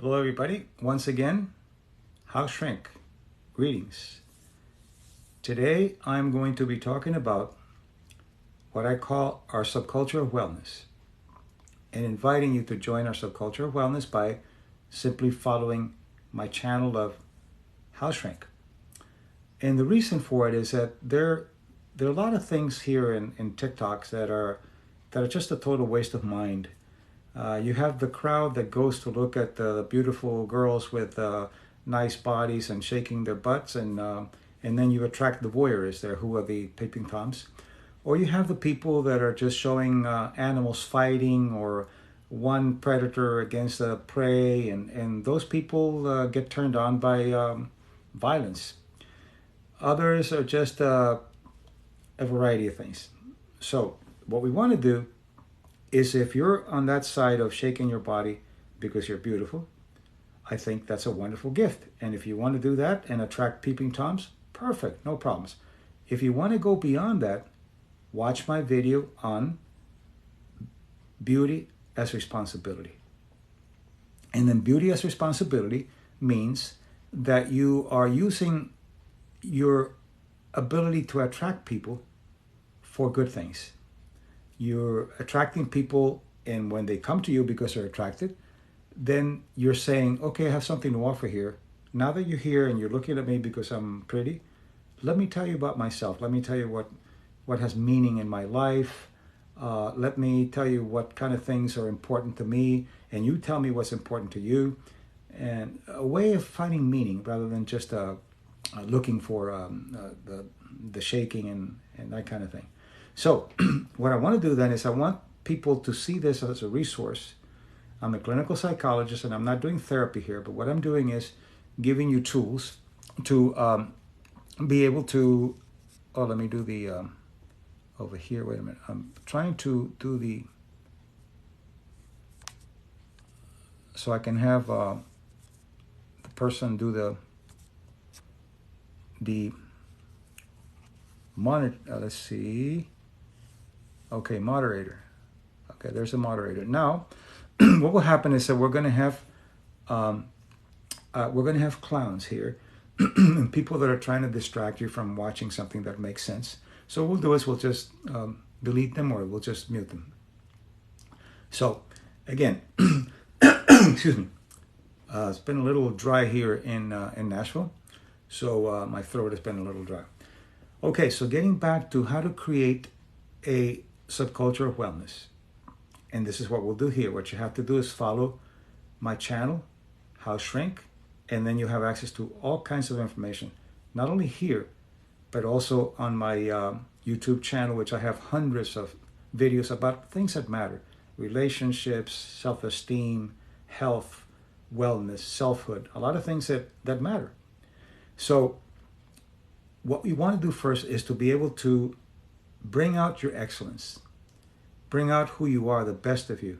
Hello everybody, once again, House Shrink, greetings. Today I'm going to be talking about what I call our subculture of wellness and inviting you to join our subculture of wellness by simply following my channel of House Shrink. And the reason for it is that there are a lot of things here in TikToks that are just a total waste of mind. You have the crowd that goes to look at the beautiful girls with nice bodies and shaking their butts, and then you attract the voyeurs there, who are the peeping toms. Or you have the people that are just showing animals fighting, or one predator against a prey, and those people get turned on by violence. Others are just a variety of things. So what we want to do is, if you're on that side of shaking your body because you're beautiful, I think that's a wonderful gift. And if you want to do that and attract peeping toms, perfect, no problems. If you want to go beyond that, watch my video on beauty as responsibility. And then beauty as responsibility means that you are using your ability to attract people for good things. You're attracting people, and when they come to you because they're attracted, then you're saying, okay, I have something to offer here. Now that you're here and you're looking at me because I'm pretty, let me tell you about myself. Let me tell you what has meaning in my life. Let me tell you what kind of things are important to me, and you tell me what's important to you. And a way of finding meaning rather than just looking for the shaking and that kind of thing. So what I want to do then is I want people to see this as a resource. I'm a clinical psychologist, and I'm not doing therapy here, but what I'm doing is giving you tools to be able to, let me do the, over here, wait a minute. I'm trying to do the, so I can have the person do the monitor, let's see. Okay, moderator. Okay, there's a moderator. Now, what will happen is that we're going to have clowns here, and people that are trying to distract you from watching something that makes sense. So what we'll do is we'll just delete them, or we'll just mute them. So, again, excuse me. It's been a little dry here in Nashville, so my throat has been a little dry. Okay, so getting back to how to create a subculture of wellness. And this is what we'll do here. What you have to do is follow my channel, House Shrink, and then you have access to all kinds of information, not only here, but also on my YouTube channel, which I have hundreds of videos about things that matter: relationships, self-esteem, health, wellness, selfhood, a lot of things that matter. So what we want to do first is to be able to bring out your excellence. Bring out who you are, the best of you.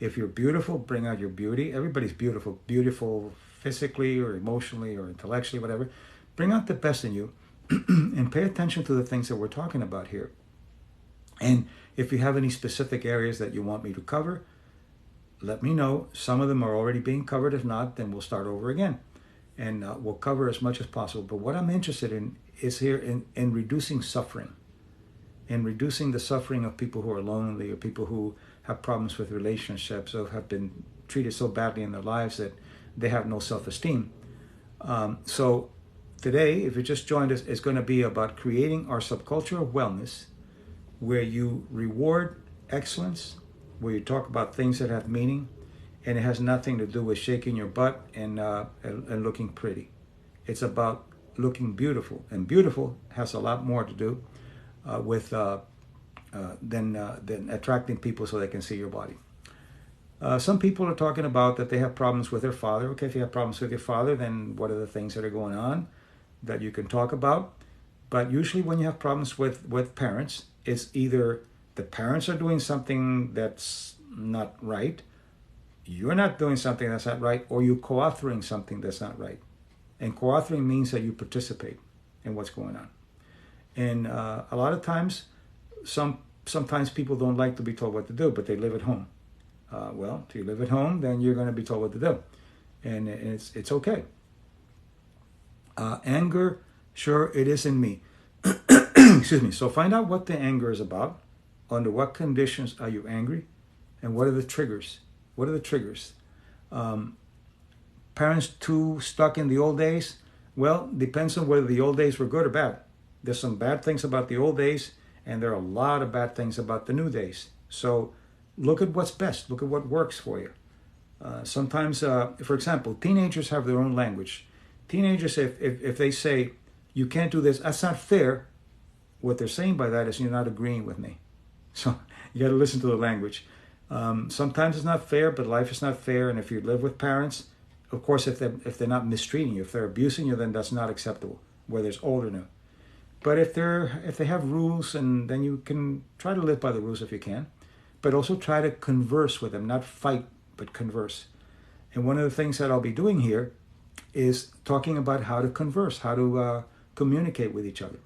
If you're beautiful, bring out your beauty. Everybody's beautiful. Beautiful physically or emotionally or intellectually, whatever. Bring out the best in you and pay attention to the things that we're talking about here. And if you have any specific areas that you want me to cover, let me know. Some of them are already being covered. If not, then we'll start over again. And we'll cover as much as possible. But what I'm interested in is here in reducing suffering. And reducing the suffering of people who are lonely, or people who have problems with relationships, or have been treated so badly in their lives that they have no self-esteem. So today, if you just joined us, it's going to be about creating our subculture of wellness, where you reward excellence, where you talk about things that have meaning, and it has nothing to do with shaking your butt and looking pretty. It's about looking beautiful, and beautiful has a lot more to do with than attracting people so they can see your body. Some people are talking about that they have problems with their father. Okay, if you have problems with your father, then what are the things that are going on that you can talk about? But usually when you have problems with parents, it's either the parents are doing something that's not right, you're not doing something that's not right, or you're co-authoring something that's not right. And co-authoring means that you participate in what's going on. And a lot of times, sometimes people don't like to be told what to do, but they live at home. Well, if you live at home, then you're going to be told what to do. and it's okay. Anger, sure, it is in me. Excuse me. So find out what the anger is about, under what conditions are you angry, and what are the triggers. What are the triggers? Parents too stuck in the old days? Well, depends on whether the old days were good or bad. There's some bad things about the old days, and there are a lot of bad things about the new days. So look at what's best. Look at what works for you. Sometimes, for example, teenagers have their own language. Teenagers, if they say, you can't do this, that's not fair, what they're saying by that is you're not agreeing with me. So you got to listen to the language. Sometimes it's not fair, but life is not fair. And if you live with parents, of course, if they're not mistreating you, if they're abusing you, then that's not acceptable, whether it's old or new. But if they have rules, and then you can try to live by the rules if you can, but also try to converse with them, not fight, but converse. And one of the things that I'll be doing here is talking about how to converse, how to communicate with each other.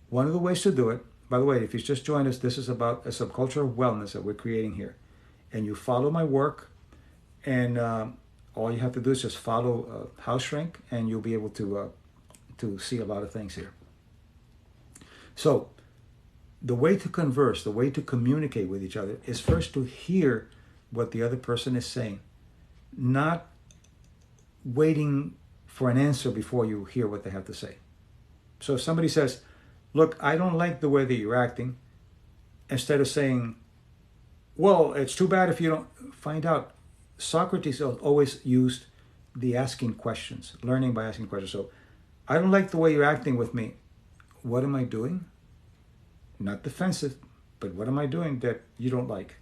One of the ways to do it, by the way, if you just joined us, this is about a subculture of wellness that we're creating here. And you follow my work, and all you have to do is just follow House Shrink, and you'll be able to see a lot of things here. So the way to converse, the way to communicate with each other is first to hear what the other person is saying, not waiting for an answer before you hear what they have to say. So if somebody says, look, I don't like the way that you're acting, instead of saying, well, it's too bad if you don't, find out. Socrates always used the asking questions, learning by asking questions. So I don't like the way you're acting with me. What am I doing? Not defensive, but what am I doing that you don't like?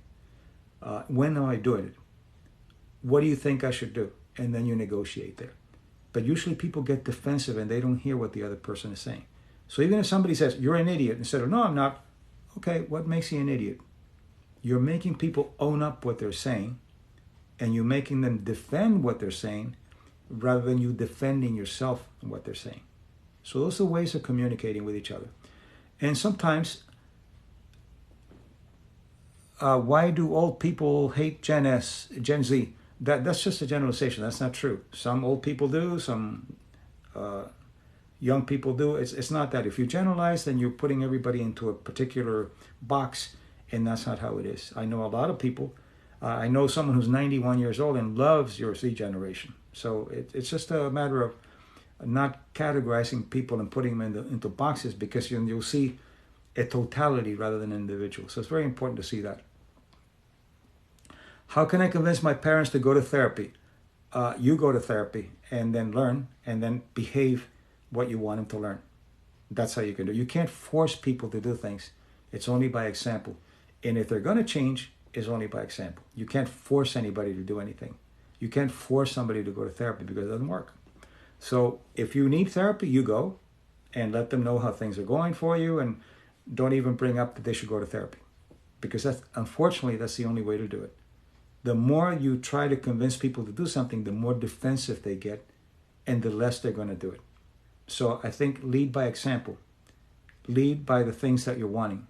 When am I doing it? What do you think I should do? And then you negotiate there. But usually people get defensive and they don't hear what the other person is saying. So even if somebody says, you're an idiot, instead of, no, I'm not. Okay, what makes you an idiot? You're making people own up what they're saying, and you're making them defend what they're saying rather than you defending yourself and what they're saying. So those are ways of communicating with each other. And sometimes, why do old people hate Gen Z? That's just a generalization. That's not true. Some old people do, some young people do. It's not that. If you generalize, then you're putting everybody into a particular box, and that's not how it is. I know a lot of people. I know someone who's 91 years old and loves your Z generation. So it's just a matter of not categorizing people and putting them into boxes, because you'll see a totality rather than an individual. So it's very important to see that. How can I convince my parents to go to therapy? You go to therapy and then learn and then behave what you want them to learn. That's how you can do it. You can't force people to do things. It's only by example. And if they're going to change, it's only by example. You can't force anybody to do anything. You can't force somebody to go to therapy because it doesn't work. So if you need therapy, you go and let them know how things are going for you, and don't even bring up that they should go to therapy, because unfortunately that's the only way to do it. The more you try to convince people to do something, the more defensive they get, and the less they're going to do it. So I think lead by example. Lead by the things that you're wanting.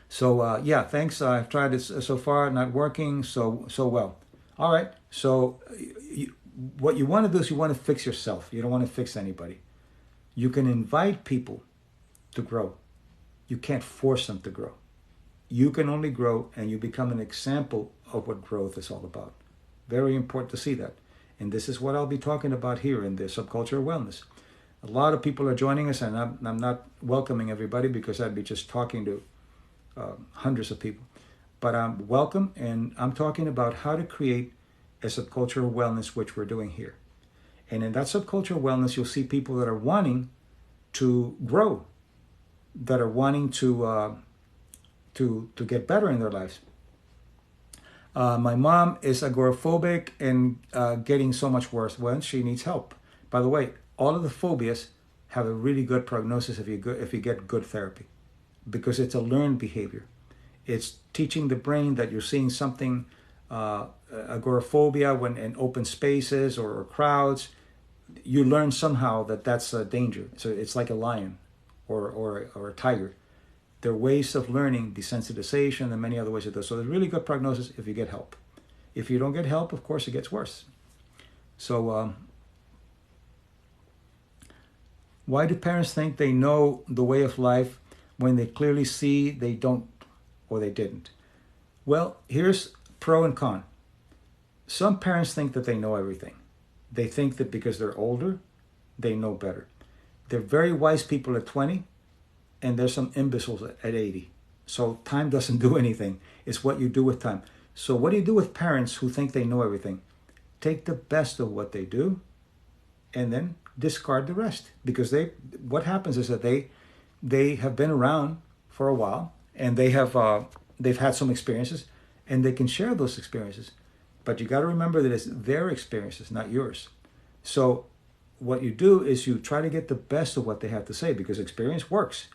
So yeah, thanks. I've tried this so far, not working so well. All right. So what you want to do is you want to fix yourself. You don't want to fix anybody. You can invite people to grow. You can't force them to grow. You can only grow, and you become an example of what growth is all about. Very important to see that. And this is what I'll be talking about here in the Subculture of Wellness. A lot of people are joining us, and I'm not welcoming everybody because I'd be just talking to hundreds of people. But welcome, and I'm talking about how to create a subculture of wellness, which we're doing here. And in that subculture of wellness, you'll see people that are wanting to grow, that are wanting to get better in their lives. My mom is agoraphobic and getting so much worse. Well, she needs help. By the way, all of the phobias have a really good prognosis if you get good therapy, because it's a learned behavior. It's teaching the brain that you're seeing something, agoraphobia when in open spaces or crowds. You learn somehow that that's a danger. So it's like a lion or a tiger. There are ways of learning desensitization and many other ways to do it. So there's really good prognosis if you get help. If you don't get help, of course, it gets worse. So why do parents think they know the way of life when they clearly see they don't or they didn't? Well, here's pro and con. Some parents think that they know everything. They think that because they're older, they know better. They're very wise people at 20, and there's some imbeciles at 80. So time doesn't do anything. It's what you do with time. So what do you do with parents who think they know everything? Take the best of what they do and then discard the rest. Because what happens is that they have been around for a while, and they've had some experiences, and they can share those experiences. But you got to remember that it's their experiences, not yours. So what you do is you try to get the best of what they have to say, because experience works,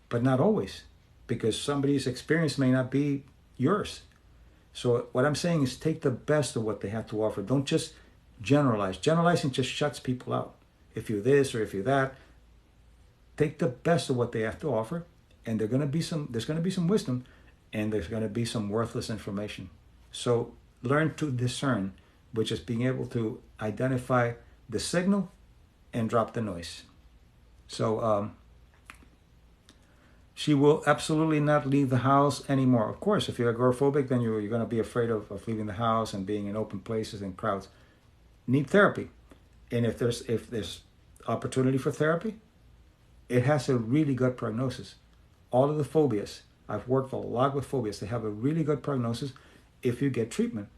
but not always, because somebody's experience may not be yours. So what I'm saying is take the best of what they have to offer. Don't just generalize. Generalizing just shuts people out. If you're this or if you're that, take the best of what they have to offer, and there's going to be some wisdom, and there's going to be some worthless information. So learn to discern, which is being able to identify the signal and drop the noise. So she will absolutely not leave the house anymore. Of course, if you're agoraphobic, then you're going to be afraid of leaving the house and being in open places and crowds. Need therapy. And if there's opportunity for therapy, it has a really good prognosis. All of the phobias, I've worked a lot with phobias, they have a really good prognosis if you get treatment.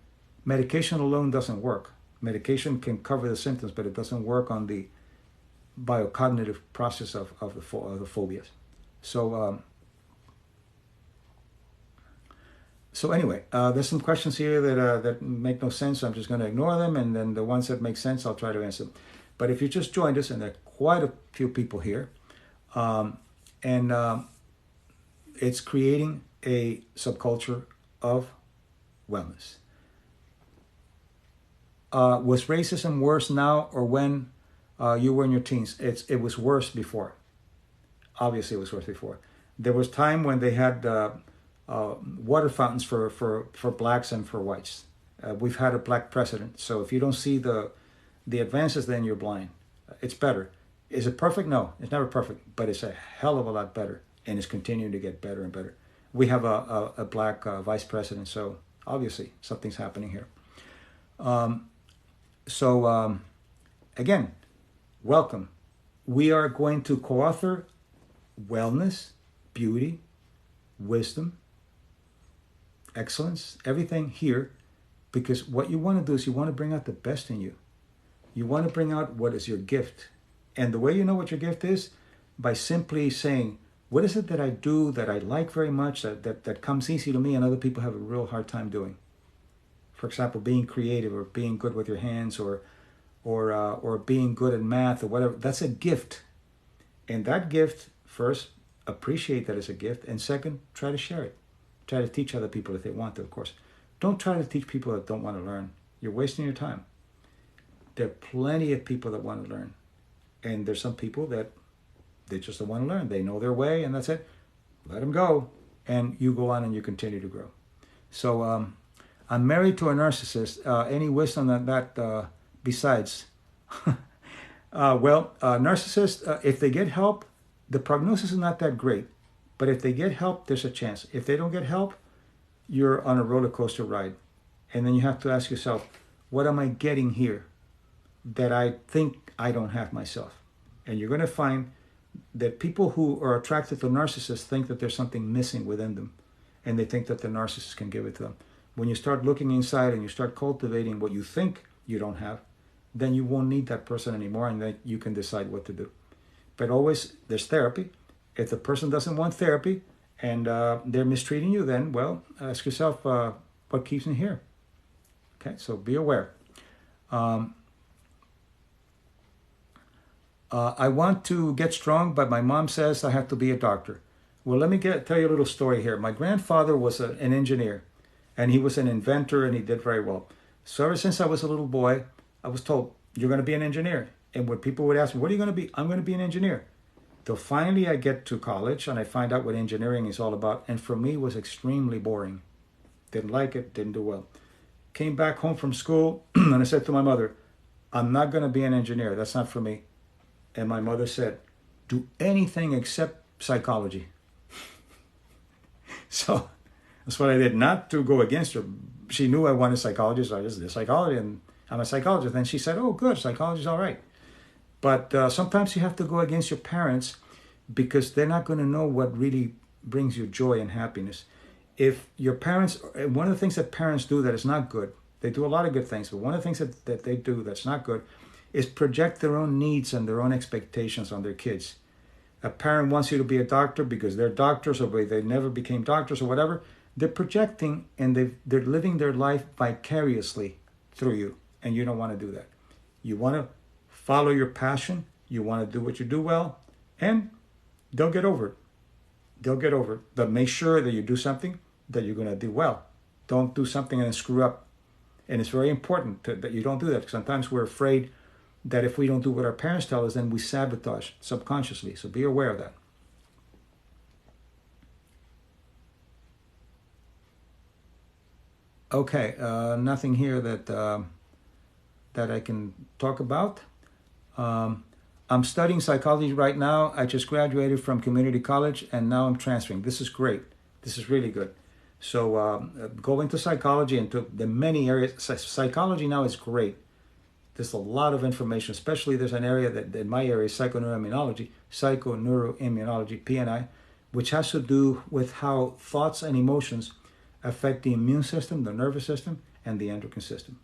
Medication alone doesn't work. Medication can cover the symptoms, but it doesn't work on the biocognitive process of the phobias. So anyway, there's some questions here that make no sense. So I'm just going to ignore them, and then the ones that make sense, I'll try to answer them. But if you just joined us, and there are quite a few people here, it's creating a subculture of wellness. Was racism worse now or when you were in your teens? It was worse before. Obviously, it was worse before. There was time when they had water fountains for blacks and for whites. We've had a black president, so if you don't see the advances, then you're blind. It's better. Is it perfect? No, it's never perfect, but it's a hell of a lot better, and it's continuing to get better and better. We have a black vice president, so obviously something's happening here. Again, welcome. We are going to co-author wellness, beauty, wisdom, excellence, everything here, because what you want to do is you want to bring out the best in you. You want to bring out what is your gift. And the way you know what your gift is, by simply saying, what is it that I do that I like very much, that comes easy to me and other people have a real hard time doing? For example, being creative, or being good with your hands, or being good at math, or whatever. That's a gift. And that gift, first, appreciate that it's a gift. And second, try to share it. Try to teach other people if they want to, of course. Don't try to teach people that don't want to learn. You're wasting your time. There are plenty of people that want to learn. And there's some people that they just don't want to learn. They know their way, and that's it. Let them go. And you go on and you continue to grow. So I'm married to a narcissist. Any wisdom on that besides? Narcissists, if they get help, the prognosis is not that great. But if they get help, there's a chance. If they don't get help, you're on a roller coaster ride. And then you have to ask yourself, what am I getting here that I think I don't have myself? And you're going to find that people who are attracted to narcissists think that there's something missing within them. And they think that the narcissist can give it to them. When you start looking inside and you start cultivating what you think you don't have, then you won't need that person anymore, and then you can decide what to do. But always, there's therapy. If the person doesn't want therapy and they're mistreating you, then, well, ask yourself, what keeps me here? Okay, so be aware. I want to get strong, but my mom says I have to be a doctor. Well, let me tell you a little story here. My grandfather was an engineer, and he was an inventor, and he did very well. So ever since I was a little boy, I was told, you're going to be an engineer. And when people would ask me, what are you going to be? I'm going to be an engineer. Till finally I get to college, and I find out what engineering is all about. And for me, it was extremely boring. Didn't like it, didn't do well. came back home from school, and I said to my mother, I'm not going to be an engineer. That's not for me. And my mother said, do anything except psychology. So that's what I did, not to go against her. She knew I wanted psychology, so I just did psychology, and I'm a psychologist. And she said, oh, good, psychology's all right. But sometimes you have to go against your parents because they're not going to know what really brings you joy and happiness. If your parents, one of the things that parents do that is not good, they do a lot of good things, but one of the things that they do that's not good is project their own needs and their own expectations on their kids. A parent wants you to be a doctor because they're doctors or they never became doctors or whatever. They're projecting and they're living their life vicariously through you, and you don't want to do that. You want to follow your passion. You want to do what you do well, and they'll get over it. They'll get over it. But make sure that you do something that you're going to do well. Don't do something and then screw up. And it's very important that you don't do that, because sometimes we're afraid that if we don't do what our parents tell us, then we sabotage subconsciously. So be aware of that. Okay, nothing here that I can talk about. I'm studying psychology right now. I just graduated from community college, and now I'm transferring. This is great. This is really good. So go into psychology, into the many areas. Psychology now is great. There's a lot of information, especially there's an area that in my area is psychoneuroimmunology, PNI, which has to do with how thoughts and emotions affect the immune system, the nervous system, and the endocrine system.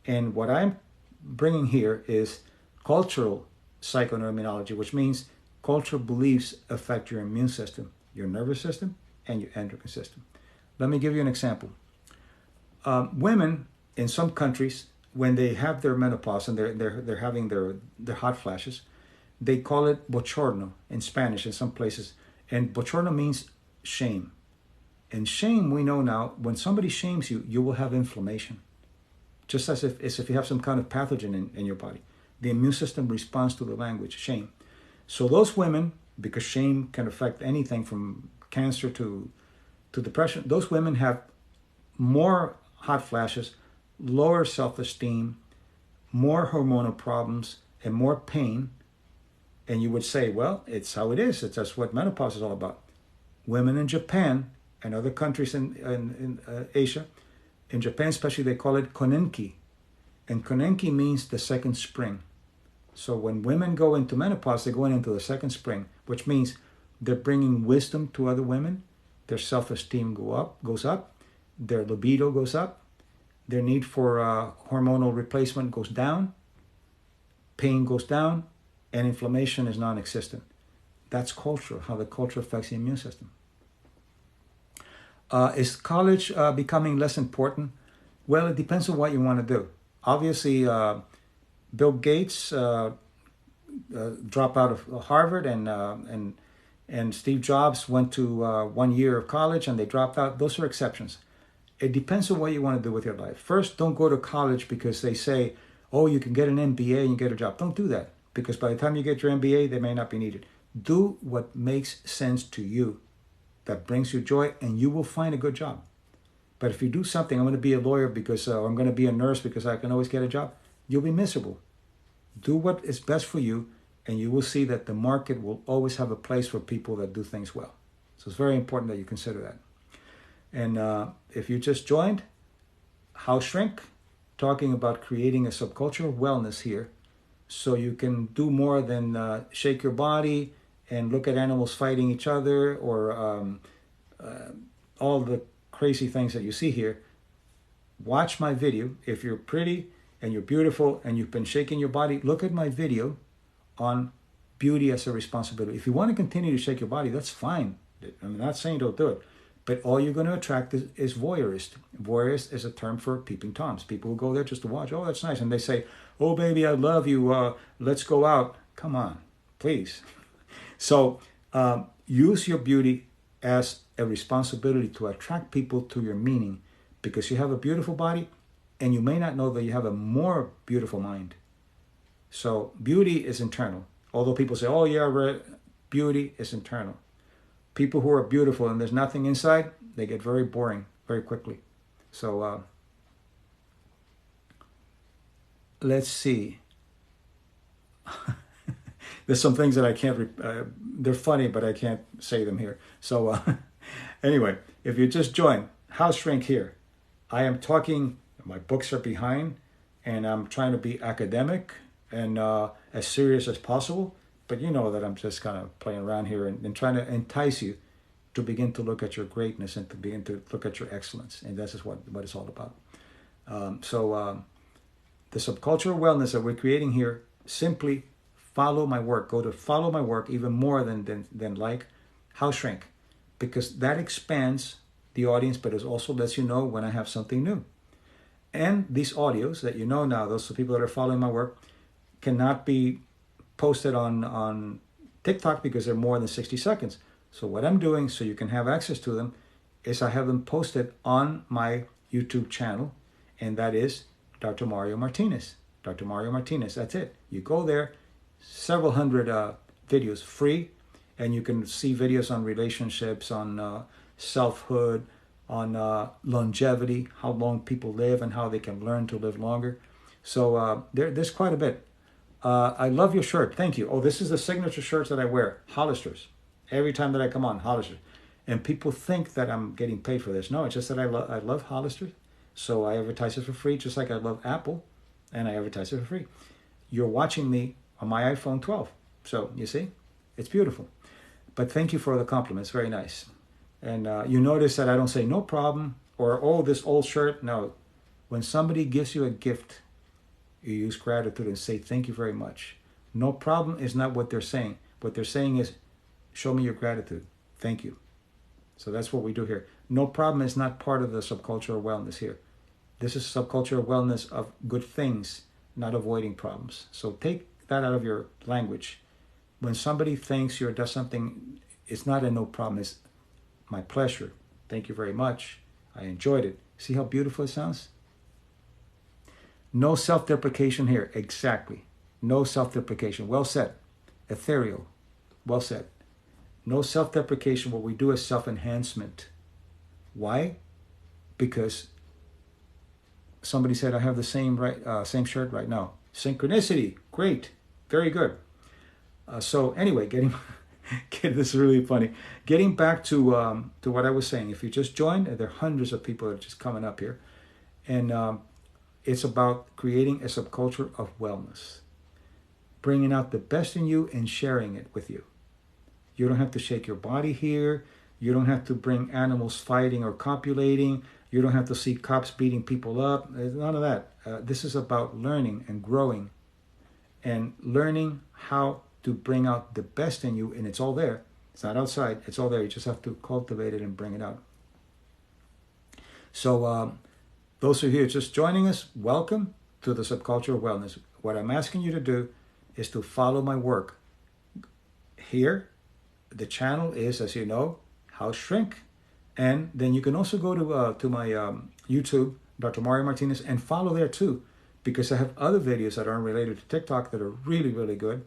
And what I'm bringing here is cultural psychoneuroimmunology, which means cultural beliefs affect your immune system, your nervous system, and your endocrine system. Let me give you an example. Women in some countries, when they have their menopause and they're having their hot flashes, they call it bochorno in Spanish in some places. And bochorno means shame. And shame, we know now, when somebody shames you, you will have inflammation. Just as if you have some kind of pathogen in your body. The immune system responds to the language, shame. So those women, because shame can affect anything from cancer to depression, those women have more hot flashes, lower self-esteem, more hormonal problems, and more pain. And you would say, well, it's how it is. It's just what menopause is all about. Women in Japan and other countries in Asia, in Japan especially, they call it konenki. And konenki means the second spring. So when women go into menopause, they're going into the second spring, which means they're bringing wisdom to other women. Their self-esteem goes up. Their libido goes up. Their need for hormonal replacement goes down. Pain goes down. And inflammation is non-existent. That's culture, how the culture affects the immune system. Is college becoming less important? Well, it depends on what you want to do. Obviously, Bill Gates dropped out of Harvard, and Steve Jobs went to 1 year of college and they dropped out. Those are exceptions. It depends on what you want to do with your life. First, don't go to college because they say, oh, you can get an MBA and you get a job. Don't do that, because by the time you get your MBA, they may not be needed. Do what makes sense to you, that brings you joy, and you will find a good job. But if you do something, I'm going to be a lawyer because or I'm going to be a nurse because I can always get a job, you'll be miserable. Do what is best for you, and you will see that the market will always have a place for people that do things well. So it's very important that you consider that. And if you just joined, House Shrink, talking about creating a subculture of wellness here, so you can do more than shake your body and look at animals fighting each other or all the crazy things that you see here. Watch my video. If you're pretty and you're beautiful and you've been shaking your body, look at my video on beauty as a responsibility. If you want to continue to shake your body, that's fine. I'm not saying don't do it. But all you're going to attract is voyeurist. Voyeurist is a term for peeping toms. People who go there just to watch. Oh, that's nice. And they say, oh, baby, I love you. Let's go out. Come on, please. So use your beauty as a responsibility to attract people to your meaning, because you have a beautiful body and you may not know that you have a more beautiful mind. So beauty is internal. Although people say, oh, yeah, beauty is internal. People who are beautiful and there's nothing inside, they get very boring very quickly. So let's see. There's some things that I can't, they're funny, but I can't say them here. So anyway, if you just join House Shrink here, I am talking, my books are behind, and I'm trying to be academic and as serious as possible. But you know that I'm just kind of playing around here and trying to entice you to begin to look at your greatness and to begin to look at your excellence. And this is what it's all about. The subcultural wellness that we're creating here, simply follow my work. Go to follow my work even more than like House Shrink, because that expands the audience, but it also lets you know when I have something new. And these audios that you know now, those people that are following my work, cannot be posted on TikTok because they're more than 60 seconds. So what I'm doing, so you can have access to them, is I have them posted on my YouTube channel, and that is Dr. Mario Martinez. Dr. Mario Martinez, that's it. You go there, several hundred videos free, and you can see videos on relationships, on selfhood, on longevity, how long people live and how they can learn to live longer. So there's quite a bit. I love your shirt. Thank you. Oh, this is the signature shirts that I wear. Hollisters. Every time that I come on, Hollisters. And people think that I'm getting paid for this. No, it's just that I love Hollisters. So I advertise it for free, just like I love Apple, and I advertise it for free. You're watching me on my iPhone 12. So you see, it's beautiful. But thank you for the compliments. Very nice. And you notice that I don't say no problem or, oh, this old shirt. No. When somebody gives you a gift, you use gratitude and say thank you very much. No problem is not what they're saying. What they're saying is, show me your gratitude. Thank you. So that's what we do here. No problem is not part of the subcultural wellness here. This is subcultural wellness of good things, not avoiding problems. So take that out of your language. When somebody thanks you or does something, it's not a no problem. It's my pleasure. Thank you very much. I enjoyed it. See how beautiful it sounds? No self-deprecation here. Exactly. No self-deprecation. Well said. Ethereal. Well said. No self-deprecation. What we do is self-enhancement. Why? Because somebody said, I have the same shirt right now. Synchronicity. Great. Very good. So anyway, this is really funny. Getting back to what I was saying. If you just joined, there are hundreds of people that are just coming up here. And it's about creating a subculture of wellness. Bringing out the best in you and sharing it with you. You don't have to shake your body here. You don't have to bring animals fighting or copulating. You don't have to see cops beating people up. There's none of that. This is about learning and growing and learning how to bring out the best in you. And it's all there. It's not outside. It's all there. You just have to cultivate it and bring it out. So those who are here just joining us, welcome to the Subculture Wellness. What I'm asking you to do is to follow my work. Here, the channel is, as you know, House Shrink. And then you can also go to my YouTube, Dr. Mario Martinez, and follow there too, because I have other videos that aren't related to TikTok that are really, really good.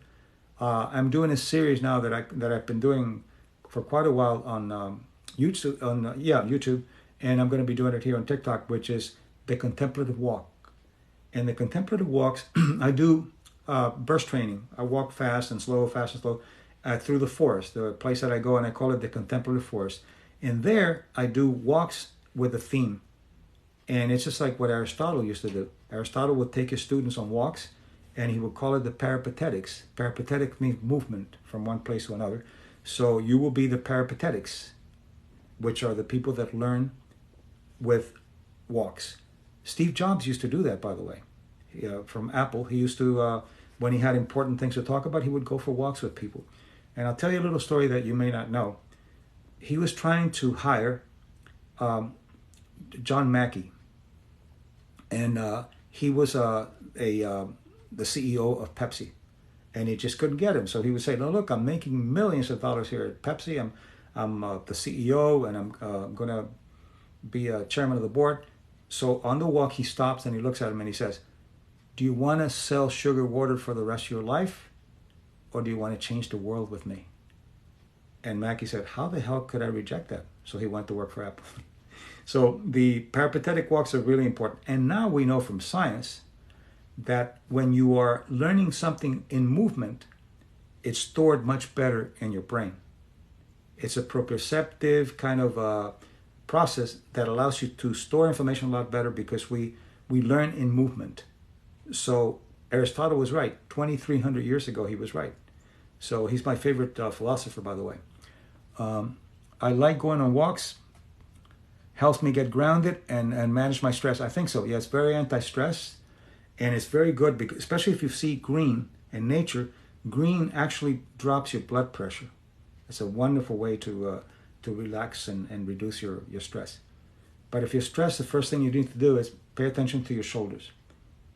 I'm doing a series now that I've been doing for quite a while on YouTube, YouTube, and I'm going to be doing it here on TikTok, which is the contemplative walk. And the contemplative walks, I do burst training. I walk fast and slow through the forest, the place that I go, and I call it the contemplative forest. And there, I do walks with a theme. And it's just like what Aristotle used to do. Aristotle would take his students on walks, and he would call it the peripatetics. Peripatetic means movement from one place to another. So you will be the peripatetics, which are the people that learn with walks. Steve Jobs used to do that, by the way. From Apple, he used to, when he had important things to talk about, he would go for walks with people. And I'll tell you a little story that you may not know. He was trying to hire John Mackey, and he was the CEO of Pepsi, and he just couldn't get him. So he would say, "No, look, I'm making millions of dollars here at Pepsi. I'm the CEO, and I'm going to be a chairman of the board." So on the walk, he stops and he looks at him and he says, "Do you want to sell sugar water for the rest of your life, or do you want to change the world with me?" And Mackey said, "How the hell could I reject that?" So he went to work for Apple. So the peripatetic walks are really important. And now we know from science that when you are learning something in movement, it's stored much better in your brain. It's a proprioceptive kind of process that allows you to store information a lot better because we learn in movement. So Aristotle was right. 2,300 years ago, he was right. So he's my favorite philosopher, by the way. I like going on walks. Helps me get grounded and manage my stress. I think so. Yeah, it's very anti-stress. And it's very good, because, especially if you see green in nature. Green actually drops your blood pressure. It's a wonderful way to relax and reduce your stress. But if you're stressed, the first thing you need to do is pay attention to your shoulders.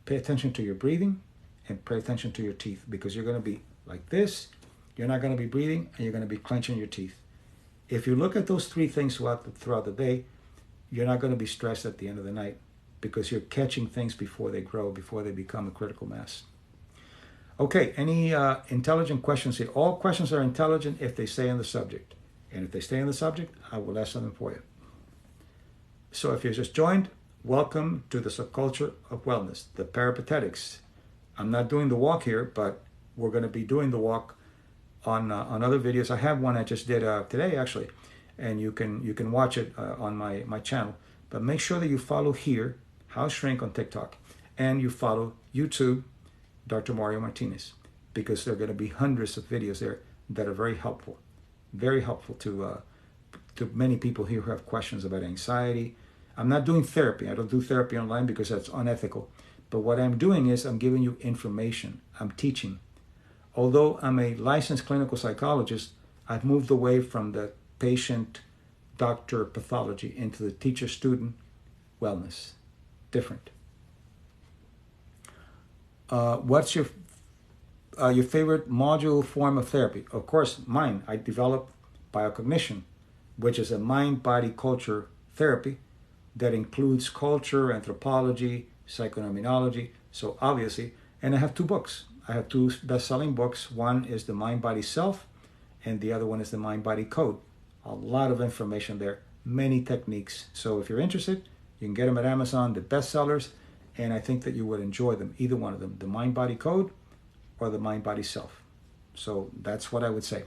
Pay attention to your breathing and pay attention to your teeth, because you're going to be like this. You're not going to be breathing, and you're going to be clenching your teeth. If you look at those three things throughout the day, you're not going to be stressed at the end of the night, because you're catching things before they grow, before they become a critical mass. Okay, any intelligent questions here? All questions are intelligent if they stay on the subject. And if they stay on the subject, I will ask them for you. So if you just joined, welcome to the Subculture of Wellness, the Peripatetics. I'm not doing the walk here, but we're going to be doing the walk on other videos. I have one I just did today, actually, and you can watch it on my channel. But make sure that you follow here, House Shrink on TikTok, and you follow YouTube, Dr. Mario Martinez, because there are going to be hundreds of videos there that are very helpful to many people here who have questions about anxiety. I'm not doing therapy. I don't do therapy online because that's unethical. But what I'm doing is I'm giving you information. I'm teaching. Although I'm a licensed clinical psychologist, I've moved away from the patient-doctor pathology into the teacher-student wellness. Different. What's your favorite module form of therapy? Of course, mine. I developed biocognition, which is a mind-body-culture therapy that includes culture, anthropology, psychoneuroimmunology. So obviously, and I have two books. I have two best-selling books. One is The Mind-Body Self, and the other one is The Mind-Body Code. A lot of information there, many techniques. So if you're interested, you can get them at Amazon, the bestsellers, and I think that you would enjoy them, either one of them, The Mind-Body Code or The Mind-Body Self. So that's what I would say.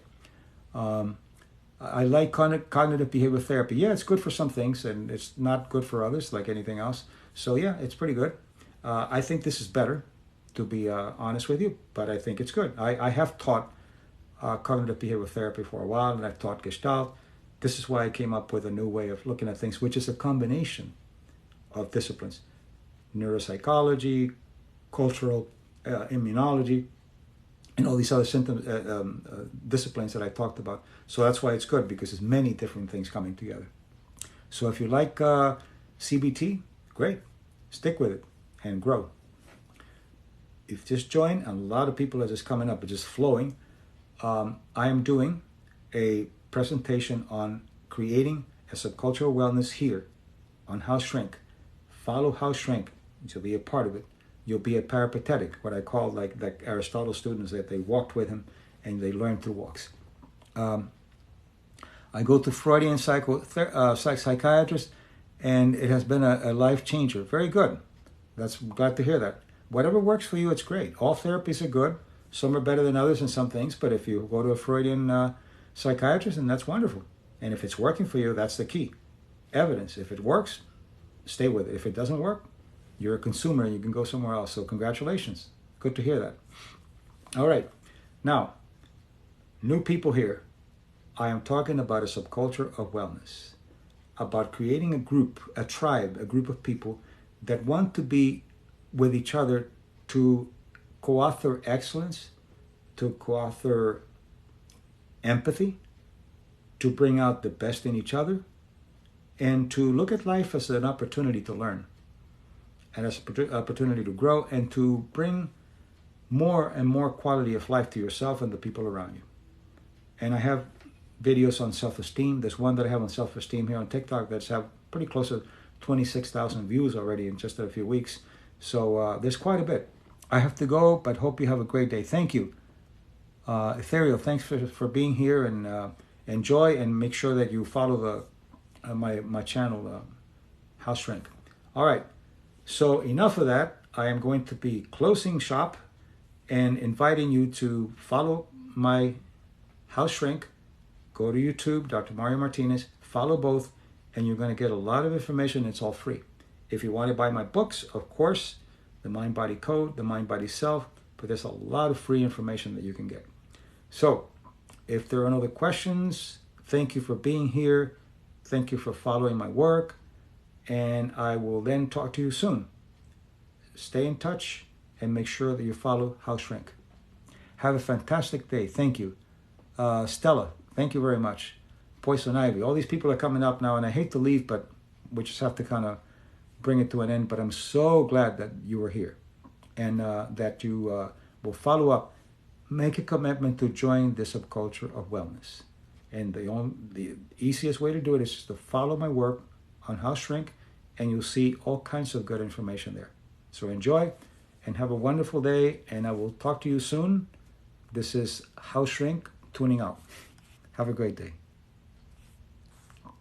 I like cognitive behavioral therapy. Yeah, it's good for some things, and it's not good for others, like anything else. So yeah, it's pretty good. I think this is better, to be honest with you, but I think it's good. I have taught cognitive behavioral therapy for a while, and I've taught Gestalt. This is why I came up with a new way of looking at things, which is a combination of disciplines: neuropsychology, cultural immunology, and all these other disciplines that I talked about. So that's why it's good, because there's many different things coming together. So if you like CBT, great. Stick with it and grow. If you just join, and a lot of people are just coming up, it's just flowing. I am doing a presentation on creating a subcultural wellness here on House Shrink. Follow House Shrink. You'll be a part of it. You'll be a peripatetic, what I call like Aristotle students, that they walked with him and they learned through walks. I go to Freudian psychiatrist, and it has been a life changer. Very good. Glad to hear that. Whatever works for you, it's great. All therapies are good. Some are better than others in some things, but if you go to a Freudian psychiatrist, then that's wonderful. And if it's working for you, that's the key. Evidence. If it works, stay with it. If it doesn't work, you're a consumer and you can go somewhere else. So congratulations. Good to hear that. All right. Now, new people here. I am talking about a subculture of wellness, about creating a group, a tribe, a group of people that want to be with each other to co-author excellence, to co-author empathy, to bring out the best in each other, and to look at life as an opportunity to learn, and as an opportunity to grow, and to bring more and more quality of life to yourself and the people around you. And I have videos on self-esteem. There's one that I have on self-esteem here on TikTok that's have pretty close to 26,000 views already in just a few weeks. So there's quite a bit. I have to go, but hope you have a great day. Thank you. Ethereal, thanks for being here, and enjoy, and make sure that you follow my channel, House Shrink. All right. So enough of that. I am going to be closing shop and inviting you to follow my house shrink. Go to YouTube, Dr. Mario Martinez, follow both, and you're going to get a lot of information. It's all free. If you want to buy my books, of course, The Mind Body Code, The Mind Body Self, but there's a lot of free information that you can get. So, if there are no other questions, thank you for being here. Thank you for following my work, and I will then talk to you soon. Stay in touch and make sure that you follow House Shrink. Have a fantastic day. Thank you. Stella, thank you very much. Poison Ivy, all these people are coming up now, and I hate to leave, but we just have to kind of bring it to an end. But I'm so glad that you were here and that you will follow up. Make a commitment to join the subculture of wellness. And the easiest way to do it is just to follow my work on House Shrink, and you'll see all kinds of good information there. So enjoy and have a wonderful day, and I will talk to you soon. This is House Shrink tuning out. Have a great day.